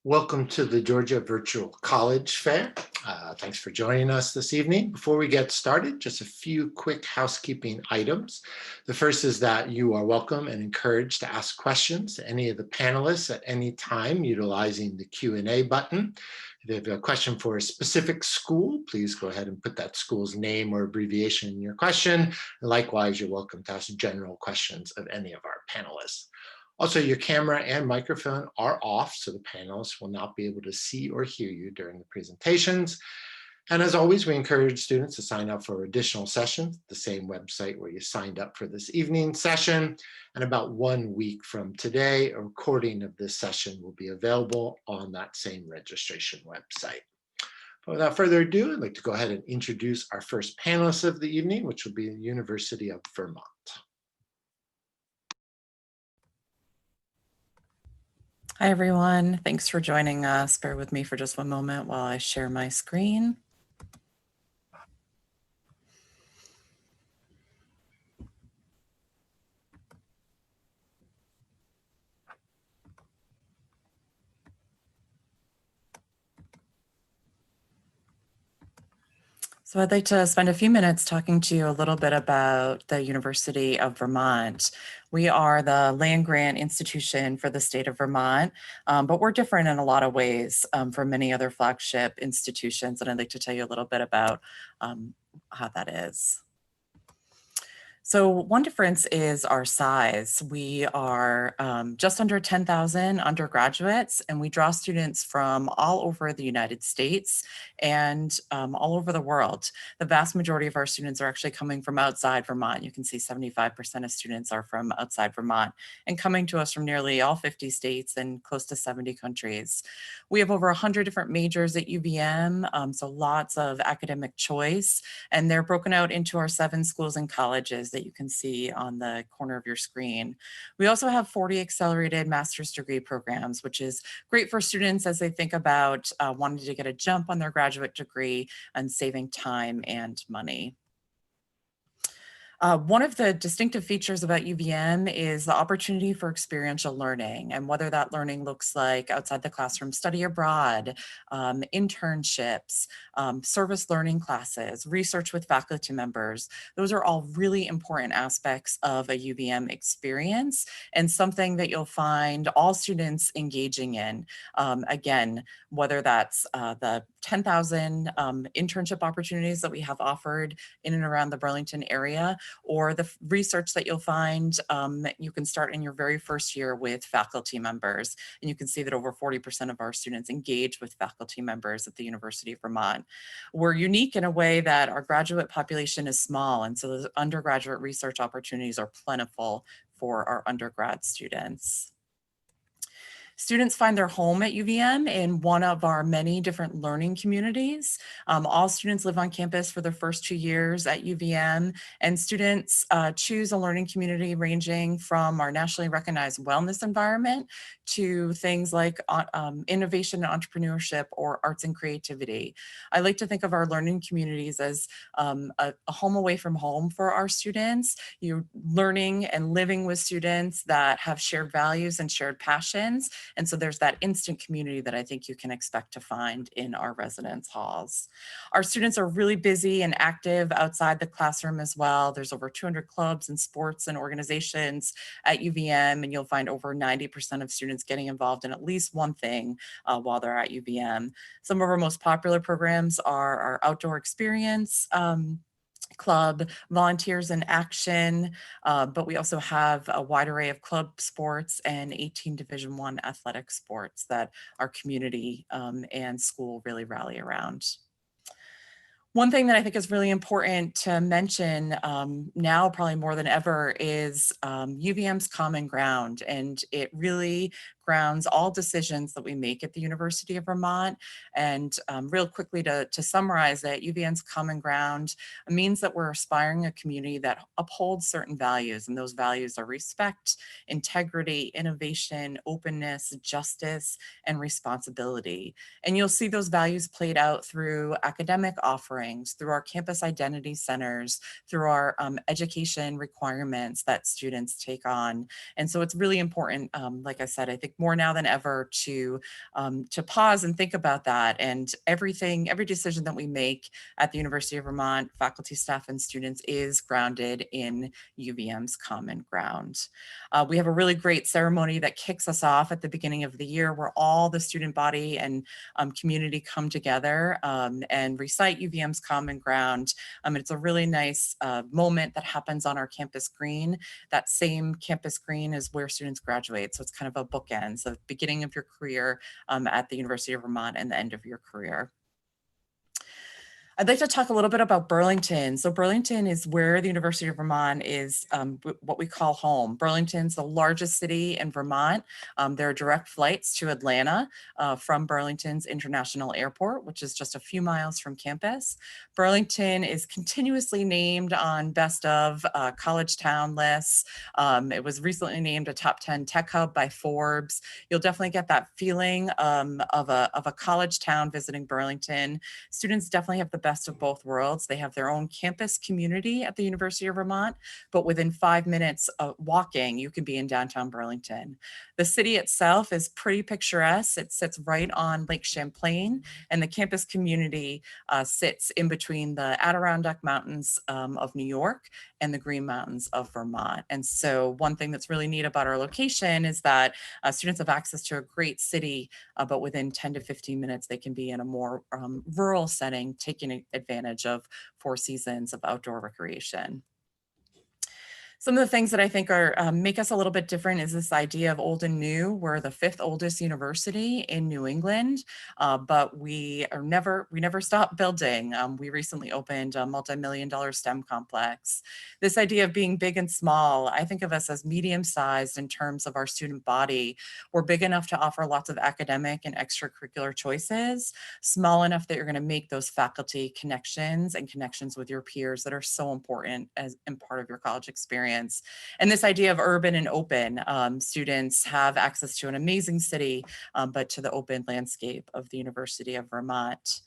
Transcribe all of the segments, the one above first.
Welcome to the Georgia Virtual College Fair. Thanks for joining us this evening. Before we get started, just a few quick housekeeping items. The first is that you are welcome and encouraged to ask questions to any of the panelists at any time utilizing the Q&A button. If you have a question for a specific school, please go ahead and put that school's name or abbreviation in your question. And likewise, you're welcome to ask general questions of any of our panelists. Also, your camera and microphone are off, so the panelists will not be able to see or hear you during the presentations. And as always, we encourage students to sign up for additional sessions, the same website where you signed up for this evening session. And about 1 week from today, a recording of this session will be available on that same registration website. But without further ado, I'd like to go ahead and introduce our first panelist of the evening, which will be the University of Vermont. Hi, everyone. Thanks for joining us. Bear with me for just one moment while I share my screen. So I'd like to spend a few minutes talking to you a little bit about the University of Vermont. We are the land-grant institution for the state of Vermont, but we're different in a lot of ways from many other flagship institutions, and I'd like to tell you a little bit about how that is. So one difference is our size. We are just under 10,000 undergraduates, and we draw students from all over the United States and all over the world. The vast majority of our students are actually coming from outside Vermont. You can see 75% of students are from outside Vermont and coming to us from nearly all 50 states and close to 70 countries. We have over 100 different majors at UVM, so lots of academic choice, and they're broken out into our 7 schools and colleges that you can see on the corner of your screen. We also have 40 accelerated master's degree programs, which is great for students as they think about wanting to get a jump on their graduate degree and saving time and money. One of the distinctive features about UVM is the opportunity for experiential learning, and whether that learning looks like outside the classroom study abroad, internships, service learning classes, research with faculty members. Those are all really important aspects of a UVM experience and something that you'll find all students engaging in. Again, whether that's the 10,000 internship opportunities that we have offered in and around the Burlington area, or the research that you'll find you can start in your very first year with faculty members. And you can see that over 40% of our students engage with faculty members at the University of Vermont. We're unique in a way that our graduate population is small, and so the undergraduate research opportunities are plentiful for our undergrad students. Students find their home at UVM in one of our many different learning communities. All students live on campus for their first 2 years at UVM, and students choose a learning community ranging from our nationally recognized wellness environment to things like innovation and entrepreneurship or arts and creativity. I like to think of our learning communities as a home away from home for our students. You're learning and living with students that have shared values and shared passions. And so there's that instant community that I think you can expect to find in our residence halls. Our students are really busy and active outside the classroom as well. There's over 200 clubs and sports and organizations at UVM, and you'll find over 90% of students getting involved in at least one thing while they're at UVM. Some of our most popular programs are our outdoor experience club, Volunteers in Action, but we also have a wide array of club sports and 18 Division I athletic sports that our community and school really rally around. One thing that I think is really important to mention now, probably more than ever, is UVM's common ground, and it really grounds all decisions that we make at the University of Vermont. And real quickly to summarize that, UVM's common ground means that we're aspiring a community that upholds certain values, and those values are respect, integrity, innovation, openness, justice, and responsibility. And you'll see those values played out through academic offerings, through our campus identity centers, through our education requirements that students take on. And so it's really important, like I said, I think think more now than ever to pause and think about that. And every decision that we make at the University of Vermont, faculty, staff, and students is grounded in UVM's common ground. We have a really great ceremony that kicks us off at the beginning of the year, where all the student body and community come together and recite UVM's common ground. It's a really nice moment that happens on our campus green. That same campus green is where students graduate. So it's kind of a bookend, so the beginning of your career at the University of Vermont and the end of your career. I'd like to talk a little bit about Burlington. So Burlington is where the University of Vermont is what we call home. Burlington's the largest city in Vermont. There are direct flights to Atlanta from Burlington's International Airport, which is just a few miles from campus. Burlington is continuously named on best of college town lists. It was recently named a top 10 tech hub by Forbes. You'll definitely get that feeling of a college town visiting Burlington. Students definitely have the best of both worlds. They have their own campus community at the University of Vermont, but within 5 minutes of walking, you can be in downtown Burlington. The city itself is pretty picturesque. It sits right on Lake Champlain, and the campus community sits in between the Adirondack Mountains of New York and the Green Mountains of Vermont. And so one thing that's really neat about our location is that students have access to a great city, but within 10 to 15 minutes, they can be in a more rural setting, taking advantage of 4 seasons of outdoor recreation. Some of the things that I think are make us a little bit different is this idea of old and new. We're the 5th oldest university in New England, but we never stop building. We recently opened a multi-million-dollar STEM complex. This idea of being big and small, I think of us as medium-sized in terms of our student body. We're big enough to offer lots of academic and extracurricular choices, small enough that you're going to make those faculty connections and connections with your peers that are so important as in part of your college experience. And this idea of urban and open, students have access to an amazing city, but to the open landscape of the University of Vermont.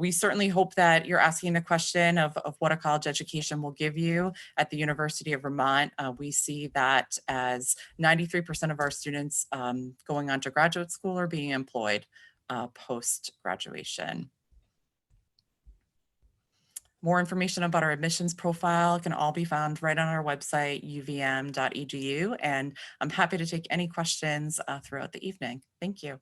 We certainly hope that you're asking the question of what a college education will give you at the University of Vermont. We see that as 93% of our students going on to graduate school or being employed post-graduation. More information about our admissions profile can all be found right on our website, uvm.edu, and I'm happy to take any questions throughout the evening. Thank you.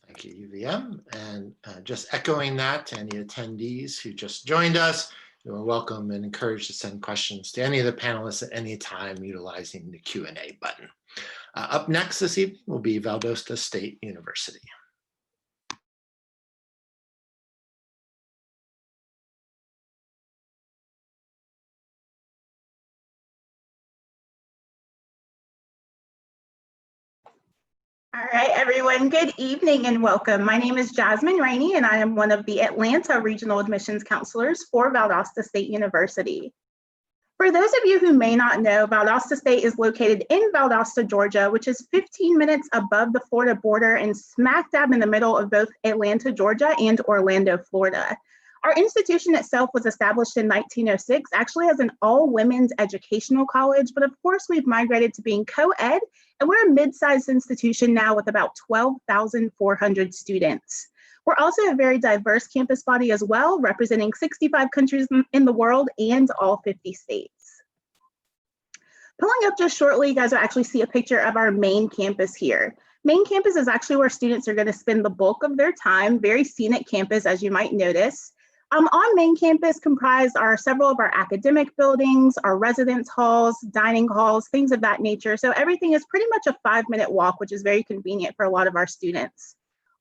Thank you, UVM. And just echoing that to any attendees who just joined us, you are welcome and encouraged to send questions to any of the panelists at any time utilizing the Q&A button. Up next this evening will be Valdosta State University. All right, everyone, good evening and welcome. My name is Jasmine Rainey, and I am one of the Atlanta Regional Admissions Counselors for Valdosta State University. For those of you who may not know, Valdosta State is located in Valdosta, Georgia, which is 15 minutes above the Florida border and smack dab in the middle of both Atlanta, Georgia and Orlando, Florida. Our institution itself was established in 1906, actually as an all-women's educational college, but of course we've migrated to being co-ed, and we're a mid-sized institution now with about 12,400 students. We're also a very diverse campus body as well, representing 65 countries in the world and all 50 states. Pulling up just shortly, you guys will actually see a picture of our main campus here. Main campus is actually where students are going to spend the bulk of their time, very scenic campus, as you might notice. On main campus comprised are several of our academic buildings, our residence halls, dining halls, things of that nature. So everything is pretty much a 5-minute walk, which is very convenient for a lot of our students.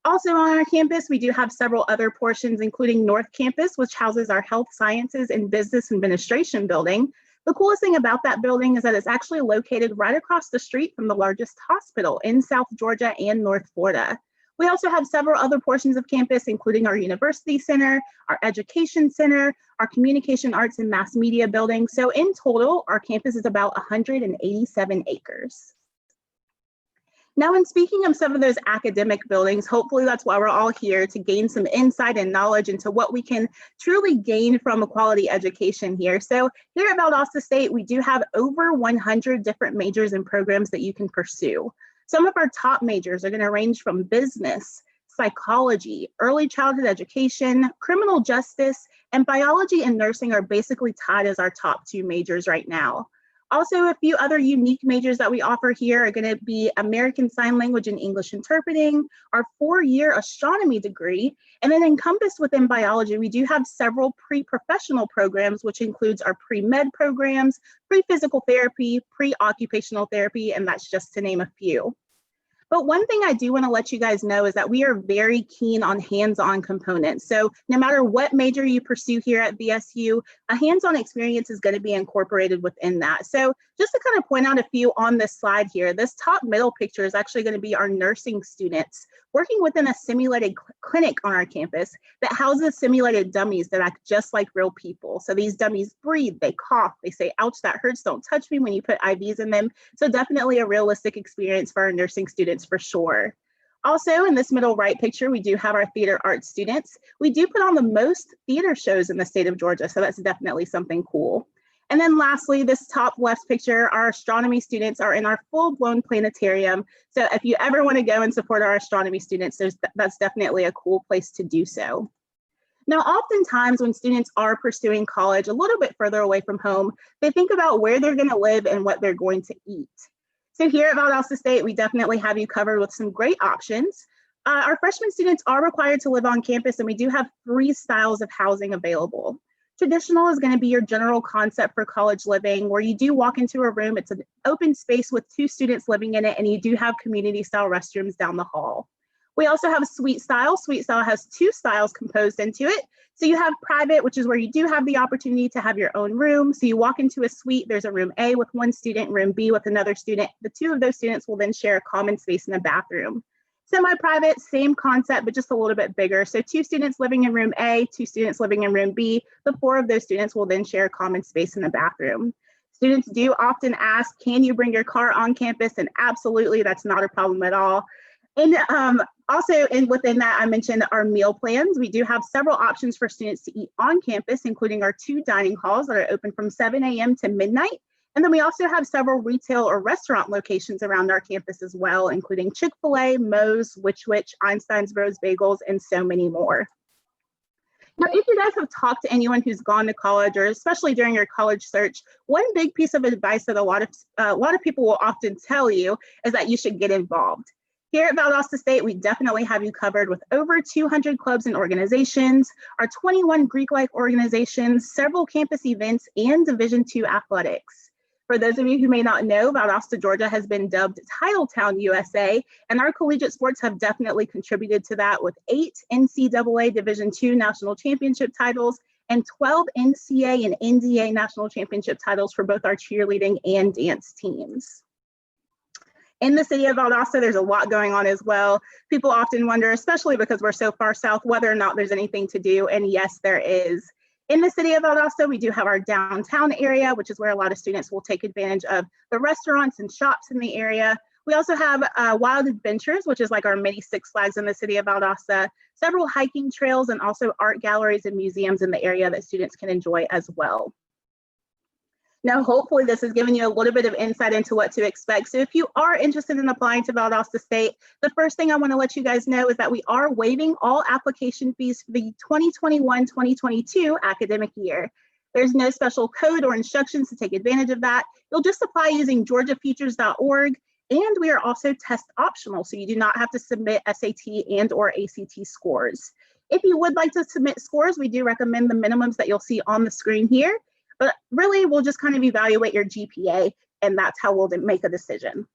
Also on our campus, we do have several other portions, including North Campus, which houses our health sciences and business administration building. The coolest thing about that building is that it's actually located right across the street from the largest hospital in South Georgia and North Florida. We also have several other portions of campus, including our University Center, our Education Center, our Communication Arts and Mass Media building. So in total, our campus is about 187 acres. Now, in speaking of some of those academic buildings, hopefully that's why we're all here, to gain some insight and knowledge into what we can truly gain from a quality education here. So here at Valdosta State, we do have over 100 different majors and programs that you can pursue. Some of our top majors are going to range from business, psychology, early childhood education, criminal justice, and biology and nursing are basically tied as our top 2 majors right now. Also, a few other unique majors that we offer here are going to be American Sign Language and English Interpreting, our 4-year astronomy degree, and then encompassed within biology, we do have several pre-professional programs, which includes our pre-med programs, pre-physical therapy, pre-occupational therapy, and that's just to name a few. But one thing I do want to let you guys know is that we are very keen on hands-on components. So no matter what major you pursue here at VSU, a hands-on experience is going to be incorporated within that. So just to kind of point out a few on this slide here, this top middle picture is actually going to be our nursing students working within a simulated clinic on our campus that houses simulated dummies that act just like real people. So these dummies breathe, they cough, they say, ouch, that hurts, don't touch me when you put IVs in them. So definitely a realistic experience for our nursing students for sure. Also, in this middle right picture, we do have our theater arts students. We do put on the most theater shows in the state of Georgia, so that's definitely something cool. And then lastly, this top left picture, our astronomy students are in our full-blown planetarium. So if you ever want to go and support our astronomy students, that's definitely a cool place to do so. Now, oftentimes when students are pursuing college a little bit further away from home, they think about where they're going to live and what they're going to eat. So here at Valdosta State, we definitely have you covered with some great options. Our freshman students are required to live on campus, and we do have 3 styles of housing available. Traditional is going to be your general concept for college living, where you do walk into a room, it's an open space with 2 students living in it, and you do have community style restrooms down the hall. We also have suite style. Suite style has 2 styles composed into it. So you have private, which is where you do have the opportunity to have your own room. So you walk into a suite, there's a room A with 1 student, room B with another student. The 2 of those students will then share a common space in a bathroom. Semi-private, same concept, but just a little bit bigger. So 2 students living in room A, 2 students living in room B. The 4 of those students will then share a common space in the bathroom. Students do often ask, can you bring your car on campus? And absolutely, that's not a problem at all. And also within that, I mentioned our meal plans. We do have several options for students to eat on campus, including our 2 dining halls that are open from 7 a.m. to midnight. And then we also have several retail or restaurant locations around our campus as well, including Chick-fil-A, Moe's, Which Wich, Einstein's Bros Bagels, and so many more. Now, if you guys have talked to anyone who's gone to college, or especially during your college search, one big piece of advice that a lot of people will often tell you is that you should get involved. Here at Valdosta State, we definitely have you covered with over 200 clubs and organizations, our 21 Greek-like organizations, several campus events, and Division II athletics. For those of you who may not know, Valdosta, Georgia has been dubbed Titletown USA, and our collegiate sports have definitely contributed to that with 8 NCAA Division II national championship titles and 12 NCAA and NDA national championship titles for both our cheerleading and dance teams. In the city of Valdosta, there's a lot going on as well. People often wonder, especially because we're so far south, whether or not there's anything to do, and yes, there is. In the city of Valdosta, we do have our downtown area, which is where a lot of students will take advantage of the restaurants and shops in the area. We also have Wild Adventures, which is like our mini Six Flags in the city of Valdosta, several hiking trails, and also art galleries and museums in the area that students can enjoy as well. Now, hopefully this has given you a little bit of insight into what to expect. So if you are interested in applying to Valdosta State, the first thing I want to let you guys know is that we are waiving all application fees for the 2021-2022 academic year. There's no special code or instructions to take advantage of that. You'll just apply using georgiafutures.org, and we are also test optional, so you do not have to submit SAT and or ACT scores. If you would like to submit scores, we do recommend the minimums that you'll see on the screen here. But really, we'll just kind of evaluate your GPA, and that's how we'll make a decision.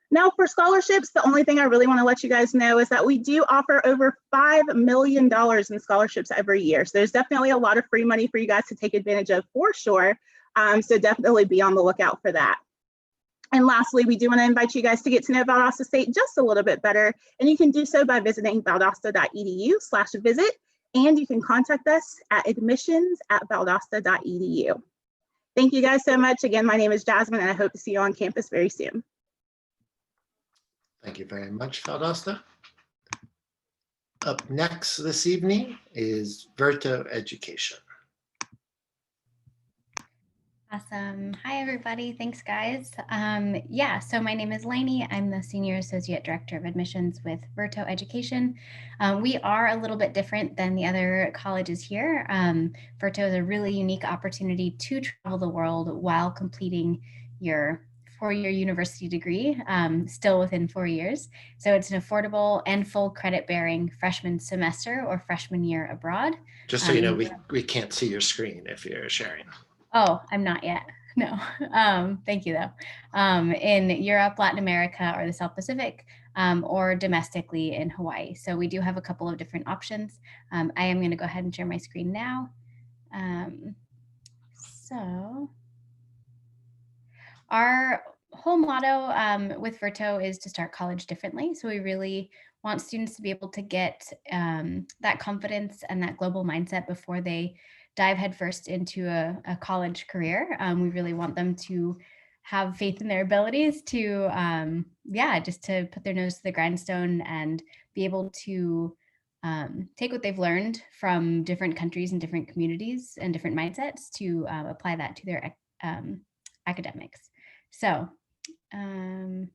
Now, for scholarships, the only thing I really want to let you guys know is that we do offer over $5 million in scholarships every year. So there's definitely a lot of free money for you guys to take advantage of for sure. So definitely be on the lookout for that. And lastly, we do want to invite you guys to get to know Valdosta State just a little bit better. And you can do so by visiting valdosta.edu/visit. And you can contact us at admissions@valdosta.edu. Thank you guys so much. Again, my name is Jasmine, and I hope to see you on campus very soon. Thank you very much, Valdosta. Up next this evening is Verto Education. Awesome. Hi, everybody. Thanks, guys. So my name is Lainey. I'm the Senior Associate Director of Admissions with Verto Education. We are a little bit different than the other colleges here. Verto is a really unique opportunity to travel the world while completing your four-year university degree, still within 4 years. So it's an affordable and full credit-bearing freshman semester or freshman year abroad. Just so you know, we can't see your screen if you're sharing. Oh, I'm not yet. No. Thank you, though. In Europe, Latin America, or the South Pacific, or domestically in Hawaii. So we do have a couple of different options. I am going to go ahead and share my screen now. So our whole motto with Verto is to start college differently. So we really want students to be able to get that confidence and that global mindset before they dive headfirst into a college career. We really want them to have faith in their abilities to, just to put their nose to the grindstone and be able to take what they've learned from different countries and different communities and different mindsets to apply that to their academics. So I'm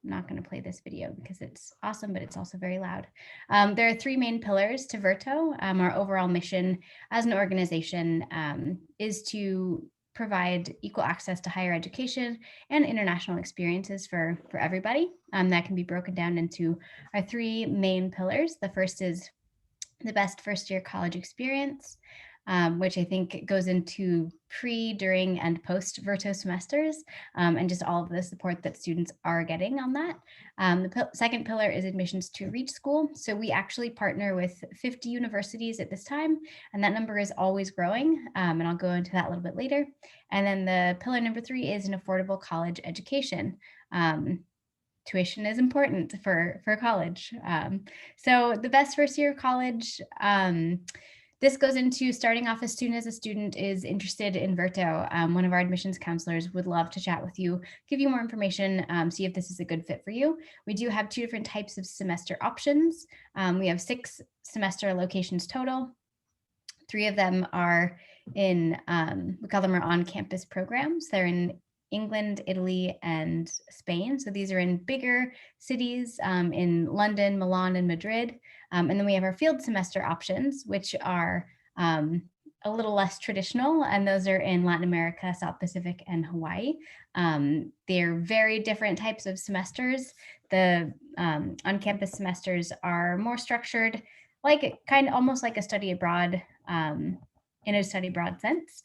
not going to play this video because it's awesome, but it's also very loud. There are three main pillars to Verto. Our overall mission as an organization is to provide equal access to higher education and international experiences for everybody. That can be broken down into our three main pillars. The first is the best first-year college experience, which I think goes into pre, during, and post Verto semesters, and just all of the support that students are getting on that. The second pillar is admissions to Reach School. So we actually partner with 50 universities at this time, and that number is always growing, and I'll go into that a little bit later. And then the pillar number 3 is an affordable college education. Tuition is important for college. So the best first year of college, this goes into starting off a student is interested in Verto. One of our admissions counselors would love to chat with you, give you more information, see if this is a good fit for you. We do have 2 different types of semester options. We have 6 semester locations total. 3 of them are in, we call them our on-campus programs. They're in England, Italy, and Spain. So these are in bigger cities in London, Milan, and Madrid. And then we have our field semester options, which are a little less traditional, and those are in Latin America, South Pacific, and Hawaii. They're very different types of semesters. The on-campus semesters are more structured, like almost like a study abroad, in a study abroad sense,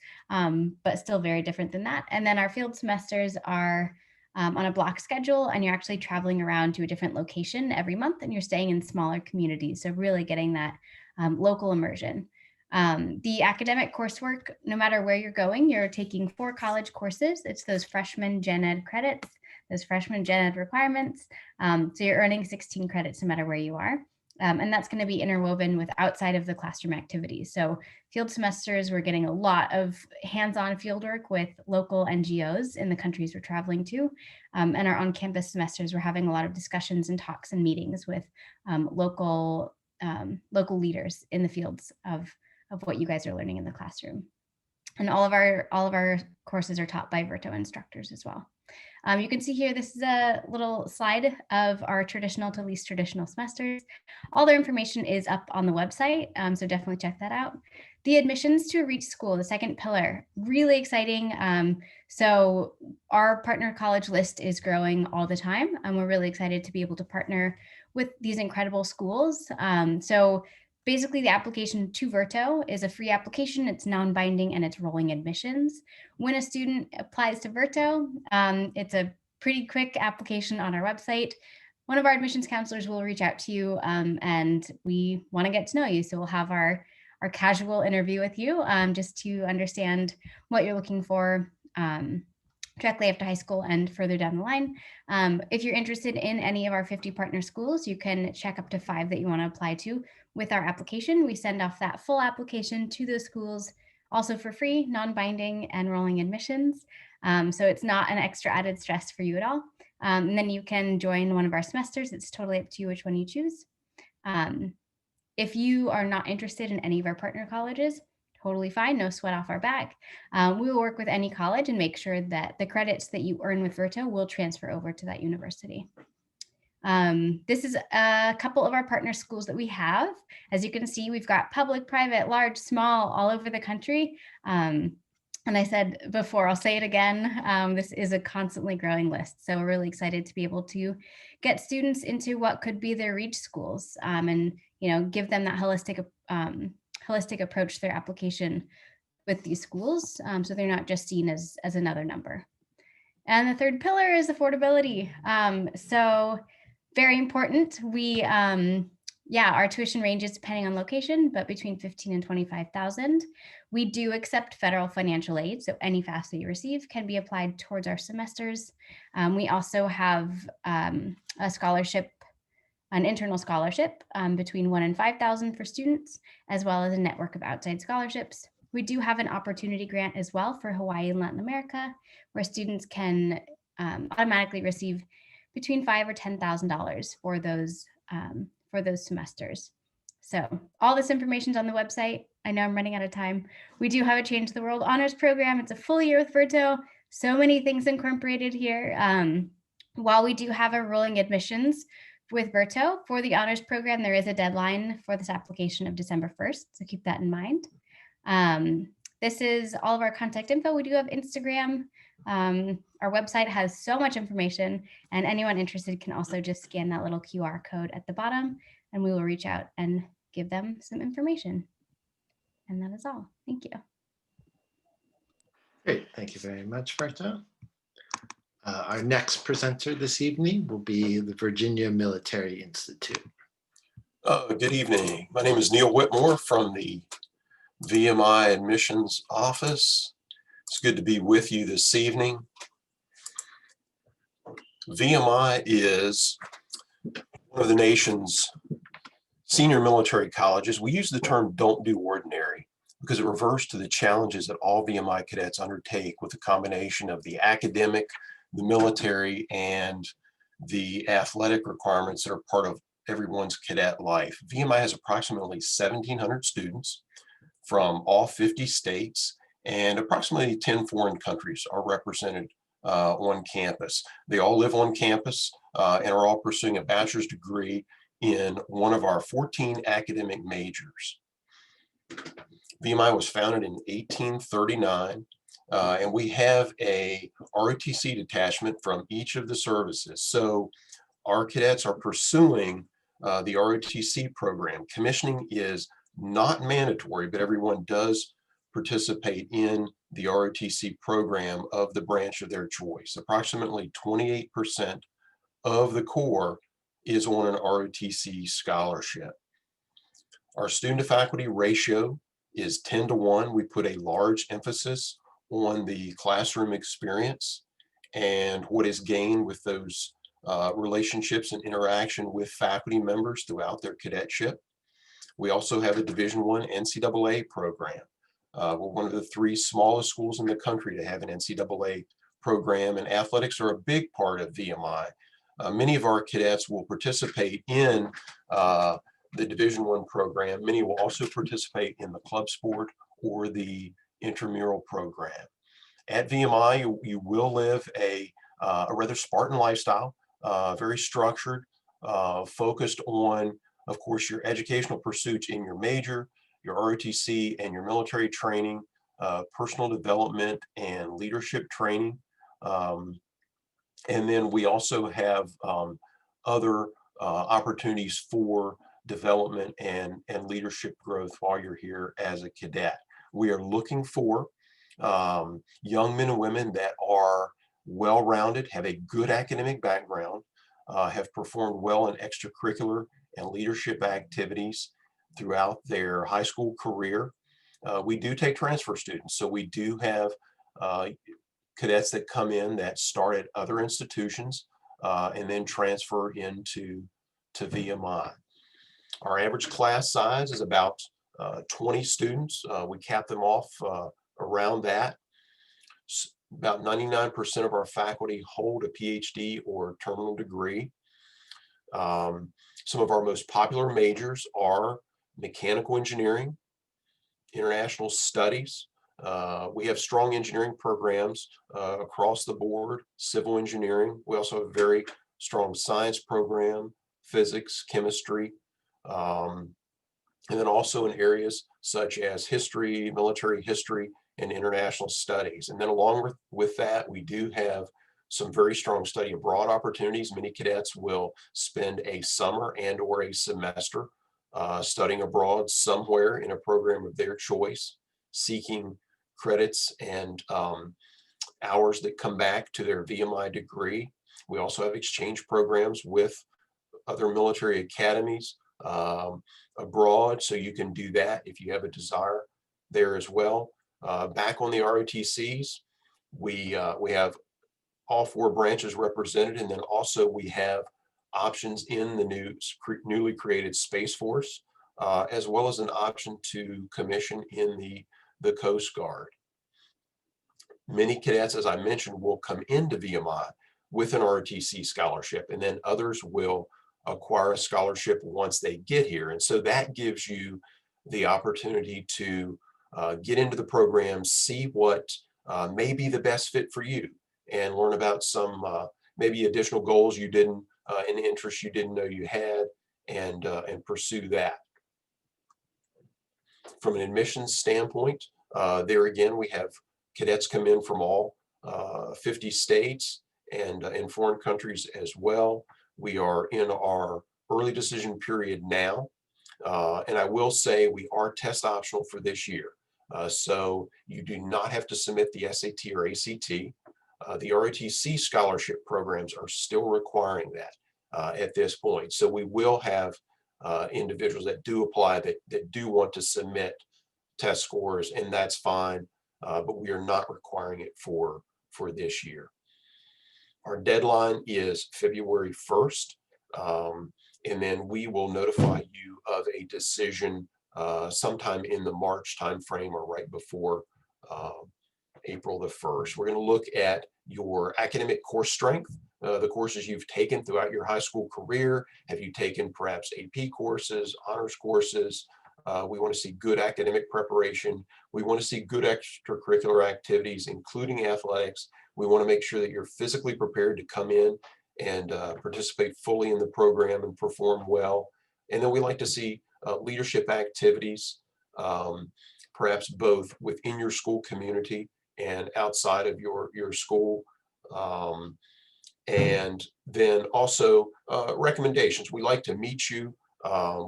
but still very different than that. And then our field semesters are on a block schedule, and you're actually traveling around to a different location every month, and you're staying in smaller communities. So really getting that local immersion. The academic coursework, no matter where you're going, you're taking 4 college courses. It's those freshman gen ed credits, those freshman gen ed requirements. So you're earning 16 credits no matter where you are. And that's going to be interwoven with outside of the classroom activities. So field semesters, we're getting a lot of hands-on fieldwork with local NGOs in the countries we're traveling to. And our on-campus semesters, we're having a lot of discussions and talks and meetings with local leaders in the fields of what you guys are learning in the classroom. And all of our courses are taught by Verto instructors as well. You can see here, this is a little slide of our traditional to least traditional semesters. All their information is up on the website, so definitely check that out. The admissions to Reach School, the second pillar, really exciting. So our partner college list is growing all the time, and we're really excited to be able to partner with these incredible schools. So basically, the application to Verto is a free application. It's non-binding and it's rolling admissions. When a student applies to Verto, it's a pretty quick application on our website. One of our admissions counselors will reach out to you, and we want to get to know you. So we'll have our casual interview with you just to understand what you're looking for directly after high school and further down the line. If you're interested in any of our 50 partner schools, you can check up to 5 that you want to apply to with our application. We send off that full application to those schools, also for free, non-binding and rolling admissions. So it's not an extra added stress for you at all. And then you can join one of our semesters. It's totally up to you which one you choose. If you are not interested in any of our partner colleges, totally fine, no sweat off our back. We will work with any college and make sure that the credits that you earn with Virto will transfer over to that university. This is a couple of our partner schools that we have. As you can see, we've got public, private, large, small, all over the country. And I said before, I'll say it again, this is a constantly growing list. So we're really excited to be able to get students into what could be their reach schools, and give them that holistic approach to their application with these schools, so they're not just seen as another number. And the third pillar is affordability. So very important. We our tuition ranges depending on location, but between $15,000 and $25,000. We do accept federal financial aid, so any FAFSA you receive can be applied towards our semesters. We also have a scholarship, an internal scholarship between $1,000 and $5,000 for students, as well as a network of outside scholarships. We do have an opportunity grant as well for Hawaii and Latin America, where students can automatically receive between $5,000 or $10,000 for those semesters. So all this information is on the website. I know I'm running out of time. We do have a Change the World Honors Program. It's a full year with Virto. So many things incorporated here. While we do have a rolling admissions with Virto for the honors program, there is a deadline for this application of December 1st. So keep that in mind. This is all of our contact info. We do have Instagram. Our website has so much information, and anyone interested can also just scan that little QR code at the bottom, and we will reach out and give them some information. And that is all. Thank you. Great, thank you very much, Berta. Our next presenter this evening will be the Virginia Military Institute. Good evening. My name is Neil Whitmore from the VMI Admissions Office. It's good to be with you this evening. VMI is one of the nation's senior military colleges. We use the term "don't do ordinary" because it refers to the challenges that all VMI cadets undertake with a combination of the academic, the military, and the athletic requirements that are part of everyone's cadet life. VMI has approximately 1,700 students from all 50 states, and approximately 10 foreign countries are represented on campus. They all live on campus and are all pursuing a bachelor's degree in one of our 14 academic majors. VMI was founded in 1839, and we have a ROTC detachment from each of the services. So our cadets are pursuing the ROTC program. Commissioning is not mandatory, but everyone does participate in the ROTC program of the branch of their choice. Approximately 28% of the Corps is on an ROTC scholarship. Our student to faculty ratio is 10-to-1. We put a large emphasis on the classroom experience and what is gained with those relationships and interaction with faculty members throughout their cadetship. We also have a Division I NCAA program. We're one of the 3 smallest schools in the country to have an NCAA program, and athletics are a big part of VMI. Many of our cadets will participate in the Division I program. Many will also participate in the club sport or the intramural program. At VMI, you will live a rather Spartan lifestyle, very structured, focused on, of course, your educational pursuits in your major, your ROTC, and your military training, personal development and leadership training. And then we also have other opportunities for development and leadership growth while you're here as a cadet. We are looking for young men and women that are well-rounded, have a good academic background, have performed well in extracurricular and leadership activities throughout their high school career. We do take transfer students, so we do have cadets that come in that start at other institutions and then transfer into VMI. Our average class size is about 20 students. We cap them off around that. About 99% of our faculty hold a PhD or terminal degree. Some of our most popular majors are mechanical engineering, international studies. We have strong engineering programs across the board, civil engineering. We also have a very strong science program, physics, chemistry, and then also in areas such as history, military history, and international studies. And then along with that, we do have some very strong study abroad opportunities. Many cadets will spend a summer and or a semester studying abroad somewhere in a program of their choice, seeking credits and hours that come back to their VMI degree. We also have exchange programs with other military academies abroad, so you can do that if you have a desire there as well. Back on the ROTCs, we have all 4 branches represented, and then also we have options in the newly created Space Force, as well as an option to commission in the Coast Guard. Many cadets, as I mentioned, will come into VMI with an ROTC scholarship, and then others will acquire a scholarship once they get here. And so that gives you the opportunity to get into the program, see what may be the best fit for you, and learn about some maybe additional goals you didn't and interests you didn't know you had, and pursue that. From an admissions standpoint, there again, we have cadets come in from all 50 states and in foreign countries as well. We are in our early decision period now. And I will say we are test optional for this year. So you do not have to submit the SAT or ACT. The ROTC scholarship programs are still requiring that at this point. So we will have individuals that do apply that do want to submit test scores, and that's fine, but we are not requiring it for this year. Our deadline is February 1st, and then we will notify you of a decision sometime in the March timeframe or right before April the 1st. We're going to look at your academic course strength, the courses you've taken throughout your high school career. Have you taken perhaps AP courses, honors courses? We want to see good academic preparation. We want to see good extracurricular activities, including athletics. We want to make sure that you're physically prepared to come in and participate fully in the program and perform well. And then we like to see leadership activities, perhaps both within your school community and outside of your school. And then also recommendations. We like to meet you.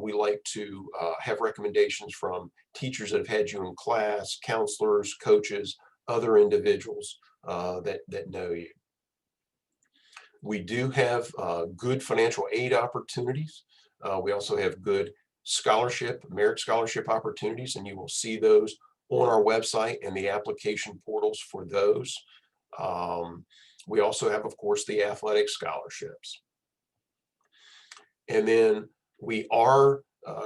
We like to have recommendations from teachers that have had you in class, counselors, coaches, other individuals that know you. We do have good financial aid opportunities. We also have good merit scholarship opportunities, and you will see those on our website and the application portals for those. We also have, of course, the athletic scholarships. And then we are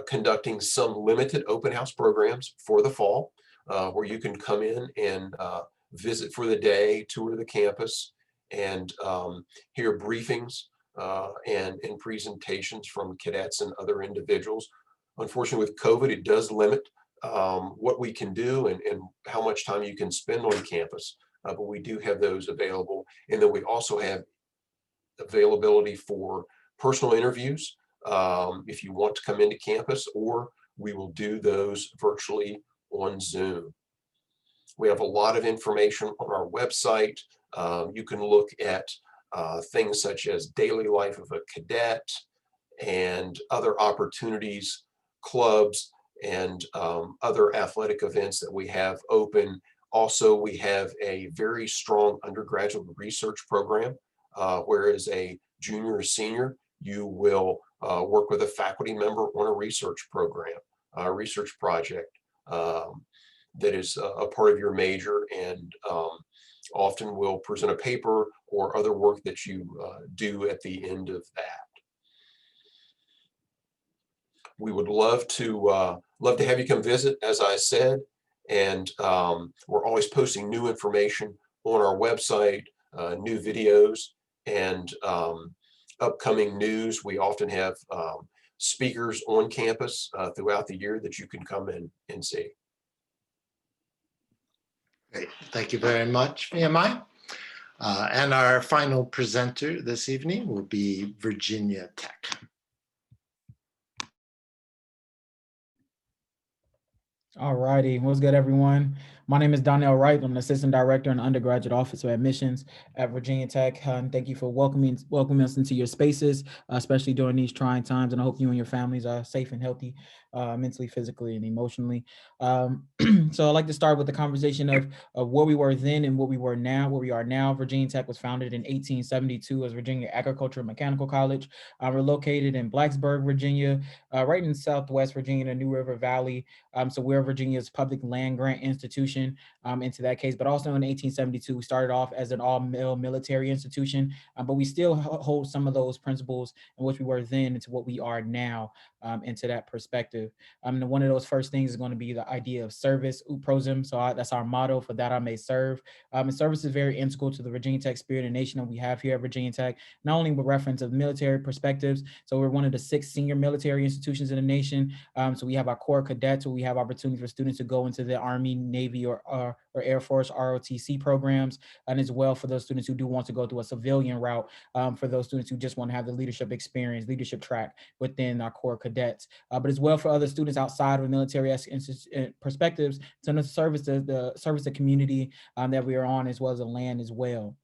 conducting some limited open house programs for the fall, where you can come in and visit for the day, tour the campus, and hear briefings and presentations from cadets and other individuals. Unfortunately, with COVID, it does limit what we can do and how much time you can spend on campus, but we do have those available. And then we also have availability for personal interviews if you want to come into campus, or we will do those virtually on Zoom. We have a lot of information on our website. You can look at things such as daily life of a cadet and other opportunities, clubs, and other athletic events that we have open. Also, we have a very strong undergraduate research program, where as a junior or senior, you will work with a faculty member on a research program, a research project that is a part of your major, and often will present a paper or other work that you do at the end of that. We would love to have you come visit, as I said, and we're always posting new information on our website new videos and upcoming news. We often have speakers on campus throughout the year that you can come in and see. Great. Thank you very much, VMI. And our final presenter this evening will be Virginia Tech. All righty. What's good, everyone? My name is Donnell Wright. I'm an assistant director in the undergraduate office of admissions at Virginia Tech. And thank you for welcoming us into your spaces, especially during these trying times. And I hope you and your families are safe and healthy, mentally, physically, and emotionally. So I'd like to start with the conversation of where we were then and what we are now. Virginia Tech was founded in 1872 as Virginia Agricultural and Mechanical College. We're located in Blacksburg, Virginia, right in Southwest Virginia, the New River Valley. So we're Virginia's public land grant institution into that case, but also in 1872, we started off as an all-male military institution, but we still hold some of those principles in which we were then into what we are now into that perspective. And one of those first things is going to be the idea of service, ut prosum. So that's our motto, for that I may serve. And service is very integral to the Virginia Tech spirit and nation that we have here at Virginia Tech, not only with reference of military perspectives. So we're one of the 6 senior military institutions in the nation. So we have our Corps Cadets, where we have opportunities for students to go into the Army, Navy, or Air Force ROTC programs, and as well for those students who do want to go through a civilian route, for those students who just want to have the leadership experience, leadership track within our Corps Cadets, but as well for other students outside of military perspectives to service the community that we are on, as well as the land as well.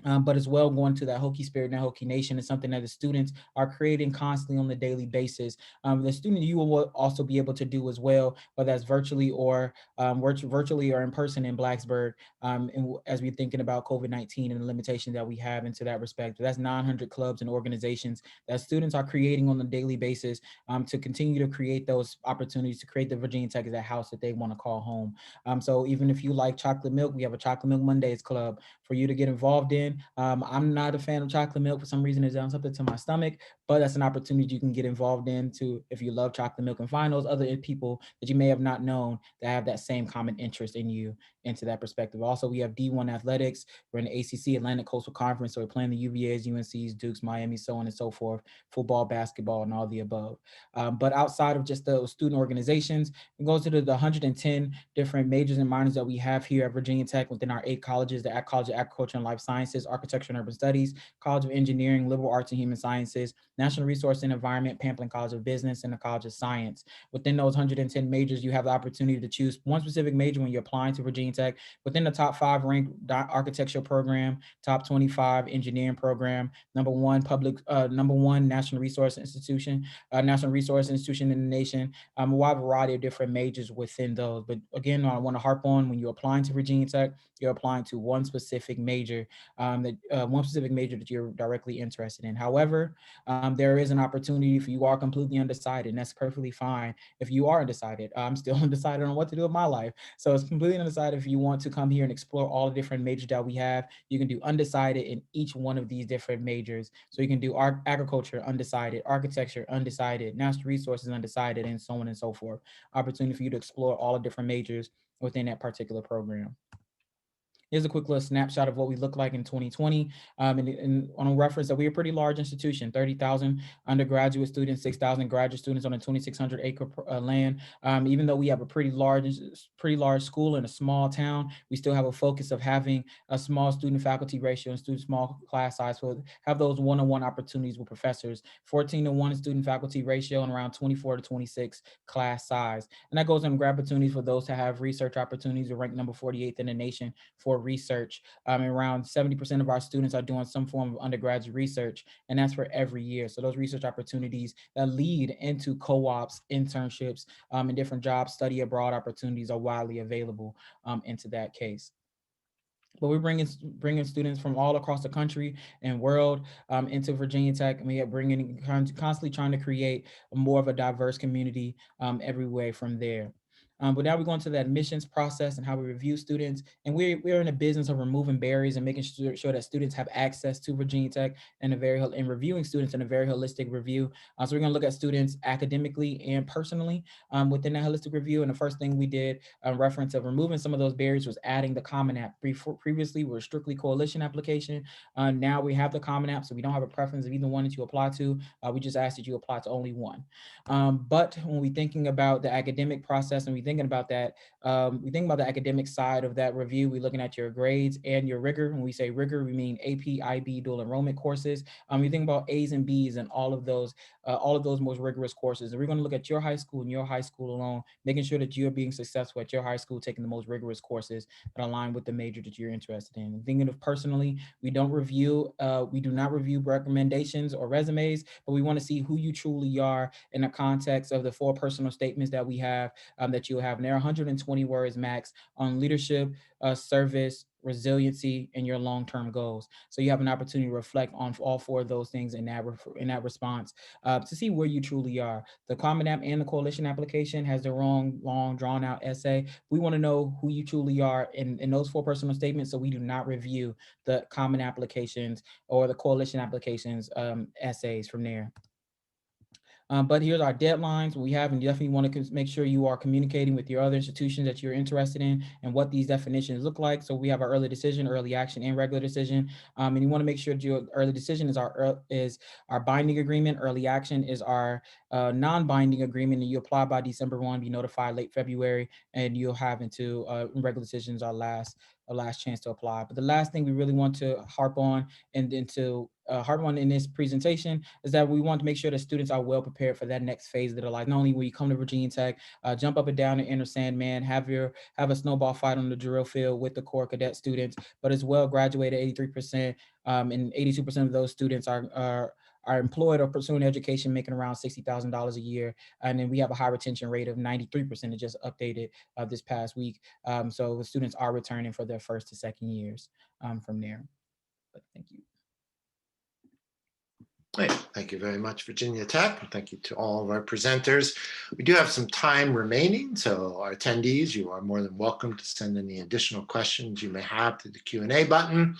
But as well, going to that Hokie spirit and that Hokie nation is something that the students are creating constantly on a daily basis. The student you will also be able to do as well, whether that's virtually or in person in Blacksburg, and as we're thinking about COVID-19 and the limitations that we have into that respect. That's 900 clubs and organizations that students are creating on a daily basis to continue to create those opportunities to create the Virginia Tech as a house that they want to call home. So even if you like chocolate milk, we have a Chocolate Milk Mondays club for you to get involved in. I'm not a fan of chocolate milk. For some reason, it's done something to my stomach, but that's an opportunity you can get involved in to, if you love chocolate milk, and find those other people that you may have not known that have that same common interest in you into that perspective. Also, we have D1 athletics. We're in the ACC Atlantic Coastal Conference, so we're playing the UVAs, UNCs, Dukes, Miami, so on and so forth, football, basketball, and all the above. But outside of just those student organizations, we go to the 110 different majors and minors that we have here at Virginia Tech within our 8 colleges: the College of Agriculture and Life Sciences, Architecture and Urban Studies, College of Engineering, Liberal Arts and Human Sciences, National Resource and Environment, Pamplin College of Business, and the College of Science. Within those 110 majors, you have the opportunity to choose one specific major when you're applying to Virginia Tech. Within the top 5 ranked architecture program, top 25 engineering program, number one National Resource Institution in the nation, a wide variety of different majors within those. But again, I want to harp on, when you're applying to Virginia Tech, you're applying to one specific major, that you're directly interested in. However, there is an opportunity if you are completely undecided, and that's perfectly fine. If you are undecided, I'm still undecided on what to do with my life. So it's completely undecided. If you want to come here and explore all the different majors that we have, you can do undecided in each one of these different majors. So you can do agriculture, undecided; architecture, undecided; natural resources, undecided; and so on and so forth. Opportunity for you to explore all the different majors within that particular program. Here's a quick little snapshot of what we look like in 2020. And on a reference that we're a pretty large institution, 30,000 undergraduate students, 6,000 graduate students on a 2,600 acre land. Even though we have a pretty large school in a small town, we still have a focus of having a small student faculty ratio and small class size. So have those one-on-one opportunities with professors, 14-to-1 student faculty ratio and around 24 to 26 class size. And that goes on opportunities for those to have research opportunities. We're ranked number 48th in the nation for research. Around 70% of our students are doing some form of undergraduate research, and that's for every year. So those research opportunities that lead into co-ops, internships, and different job study abroad opportunities are widely available into that case. But we're bringing students from all across the country and world into Virginia Tech, and we are constantly trying to create more of a diverse community everywhere from there. But now we go into the admissions process and how we review students. And we're in the business of removing barriers and making sure that students have access to Virginia Tech and reviewing students in a very holistic review. So we're going to look at students academically and personally within that holistic review. And the first thing we did reference of removing some of those barriers was adding the Common App. Previously, we were strictly coalition application. Now we have the Common App, so we don't have a preference of either one that you apply to. We just ask that you apply to only one. But when we're thinking about the academic process and we're thinking about that, we think about the academic side of that review. We're looking at your grades and your rigor. When we say rigor, we mean AP, IB, dual enrollment courses. We think about A's and B's and all of those most rigorous courses. And we're going to look at your high school and your high school alone, making sure that you're being successful at your high school, taking the most rigorous courses that align with the major that you're interested in. And thinking of personally, we do not review recommendations or resumes, but we want to see who you truly are in the context of the 4 personal statements that we have that you'll have. And there are 120 words max on leadership, service, resiliency, and your long-term goals. So you have an opportunity to reflect on all 4 of those things in that response to see where you truly are. The Common App and the coalition application has their own long drawn out essay. We want to know who you truly are in those 4 personal statements, so we do not review the common applications or the coalition applications essays from there. But here's our deadlines we have, and you definitely want to make sure you are communicating with your other institutions that you're interested in and what these definitions look like. So we have our early decision, early action, and regular decision. And you want to make sure that your early decision is our binding agreement. Early action is our non-binding agreement, and you apply by December 1, be notified late February, and you'll have into regular decisions our last chance to apply. But the last thing we really want to harp on in this presentation is that we want to make sure that students are well prepared for that next phase of their life. Not only when you come to Virginia Tech, jump up and down and enter Sandman, have a snowball fight on the drill field with the Corps Cadet students, but as well graduated 83%, and 82% of those students are employed or pursuing education, making around $60,000 a year. And then we have a high retention rate of 93%. It just updated this past week. So the students are returning for their first to second years from there. But thank you. Great. Thank you very much, Virginia Tech. And thank you to all of our presenters. We do have some time remaining, so our attendees, you are more than welcome to send any additional questions you may have to the Q&A button.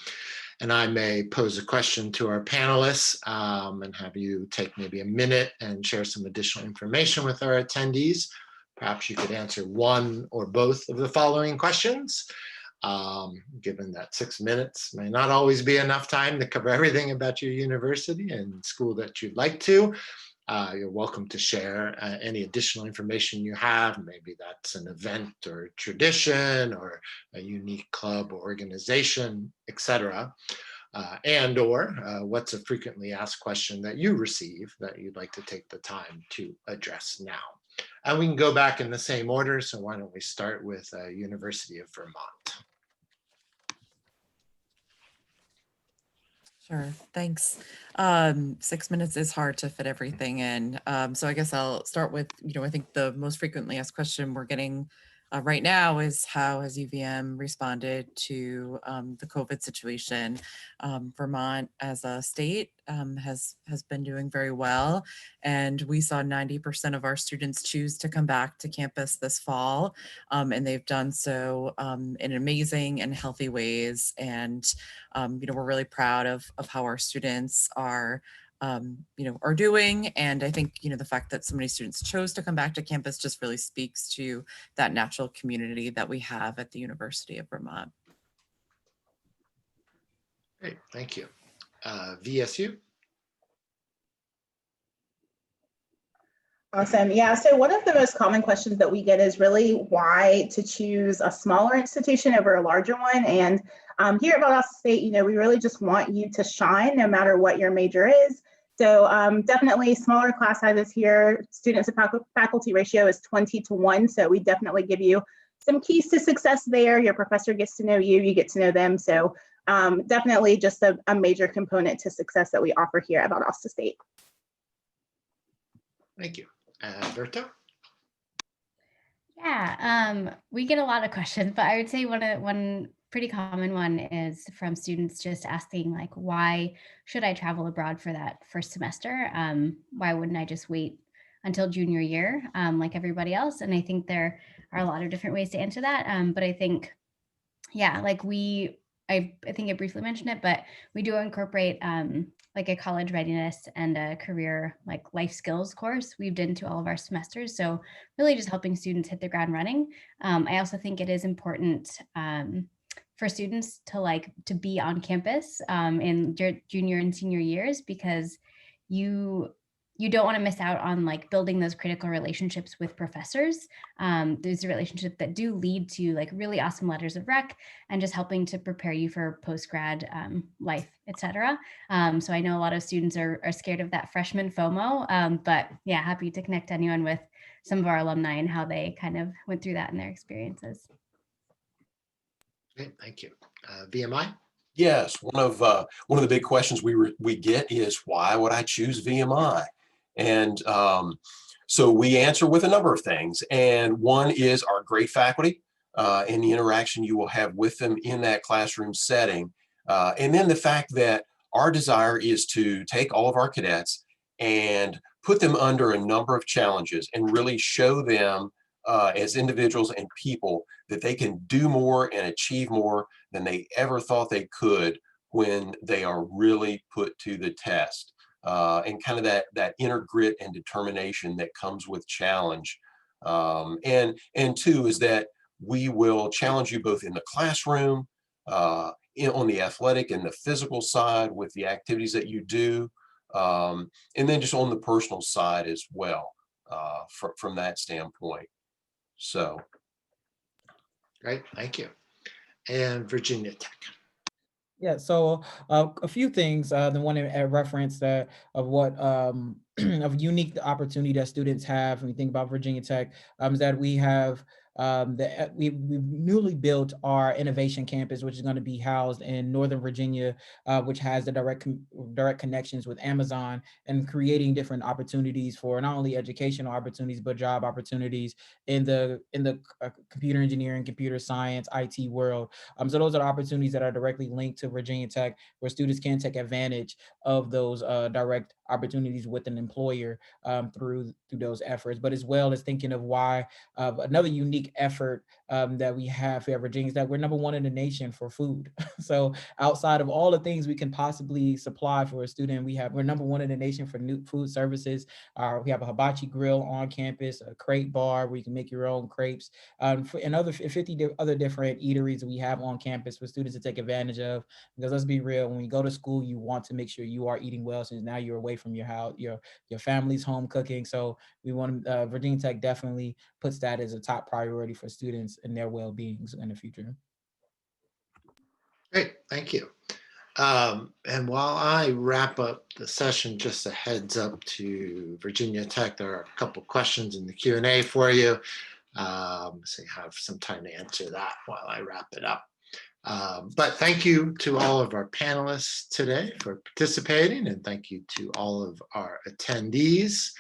And I may pose a question to our panelists and have you take maybe a minute and share some additional information with our attendees. Perhaps you could answer one or both of the following questions. Given that 6 minutes may not always be enough time to cover everything about your university and school that you'd like to, you're welcome to share any additional information you have. Maybe that's an event or tradition or a unique club or organization, etc. And or what's a frequently asked question that you receive that you'd like to take the time to address now. And we can go back in the same order. So why don't we start with University of Vermont. Sure, thanks. 6 minutes is hard to fit everything in. So I guess I'll start with, I think the most frequently asked question we're getting right now is how has UVM responded to the COVID situation? Vermont as a state has been doing very well. And we saw 90% of our students choose to come back to campus this fall. And they've done so in amazing and healthy ways. And, we're really proud of how our students are doing. And I think, the fact that so many students chose to come back to campus just really speaks to that natural community that we have at the University of Vermont. Great, thank you. VSU. Awesome. Yeah. So one of the most common questions that we get is really why to choose a smaller institution over a larger one. And here at Valdosta State, we really just want you to shine no matter what your major is. So definitely smaller class sizes here. Students to faculty ratio is 20:1. So we definitely give you some keys to success there. Your professor gets to know you, you get to know them. So definitely just a major component to success that we offer here at Valdosta State. Thank you. Berto? Yeah, we get a lot of questions, but I would say one pretty common one is from students just asking, like, why should I travel abroad for that first semester? Why wouldn't I just wait until junior year, like everybody else. And I think there are a lot of different ways to answer that. But I think, yeah, like I think I briefly mentioned it, but we do incorporate like a college readiness and a career like life skills course weaved into all of our semesters. So really just helping students hit the ground running. I also think it is important for students to be on campus in junior and senior years, because you don't want to miss out on like building those critical relationships with professors. Those relationships that do lead to like really awesome letters of rec and just helping to prepare you for post-grad life, etc. So I know a lot of students are scared of that freshman FOMO, but yeah, happy to connect anyone with some of our alumni and how they kind of went through that in their experiences. Great, thank you. VMI? Yes, one of the big questions we get is, why would I choose VMI? And so we answer with a number of things. And one is our great faculty and the interaction you will have with them in that classroom setting. And then the fact that our desire is to take all of our cadets and put them under a number of challenges and really show them as individuals and people that they can do more and achieve more than they ever thought they could when they are really put to the test. And kind of that inner grit and determination that comes with challenge. And two is that we will challenge you both in the classroom, on the athletic and the physical side with the activities that you do, and then just on the personal side as well, from that standpoint. So. Great, thank you. And Virginia Tech. Yeah, so a few things. The one in reference that of what of unique opportunity that students have when we think about Virginia Tech is that we have we've newly built our innovation campus, which is going to be housed in Northern Virginia, which has the direct connections with Amazon, and creating different opportunities for not only educational opportunities but job opportunities in the computer engineering, computer science, IT world. So those are the opportunities that are directly linked to Virginia Tech, where students can take advantage of those direct opportunities with an employer through those efforts. But as well as thinking of why another unique effort that we have here at Virginia is that we're #1 in the nation for food. So outside of all the things we can possibly supply for a student, we're #1 in the nation for new food services. We have a hibachi grill on campus, a crate bar where you can make your own crepes, and 50 other different eateries that we have on campus for students to take advantage of. Because let's be real, when you go to school, you want to make sure you are eating well, since now you're away from your house, your family's home cooking. So we want Virginia Tech definitely puts that as a top priority for students and their well-being in the future. Great, thank you. And while I wrap up the session, just a heads up to Virginia Tech, there are a couple questions in the Q&A for you. So you have some time to answer that while I wrap it up. But thank you to all of our panelists today for participating, and thank you to all of our attendees.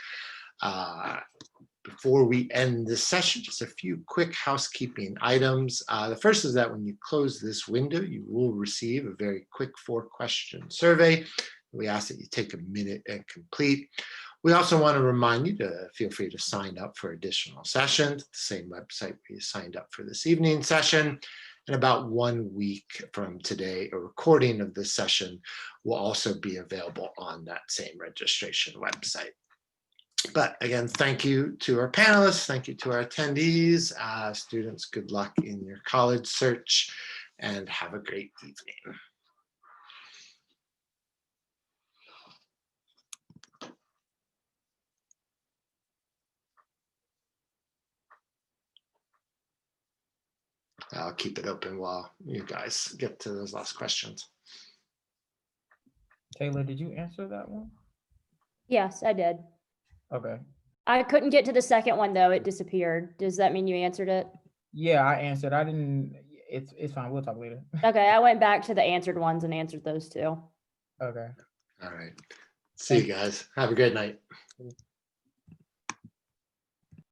Before we end this session, just a few quick housekeeping items. The first is that when you close this window, you will receive a very quick 4-question survey. We ask that you take a minute and complete. We also want to remind you to feel free to sign up for additional sessions at the same website where you signed up for this evening session. And about 1 week from today, a recording of this session will also be available on that same registration website. But again, thank you to our panelists, thank you to our attendees. Students, good luck in your college search and have a great evening. I'll keep it open while you guys get to those last questions. Taylor, did you answer that one? Yes, I did. Okay. I couldn't get to the second one though. It disappeared. Does that mean you answered it? Yeah, I answered. I didn't. It's fine. We'll talk later. Okay, I went back to the answered ones and answered those too. Okay. All right. See you guys. Have a great night.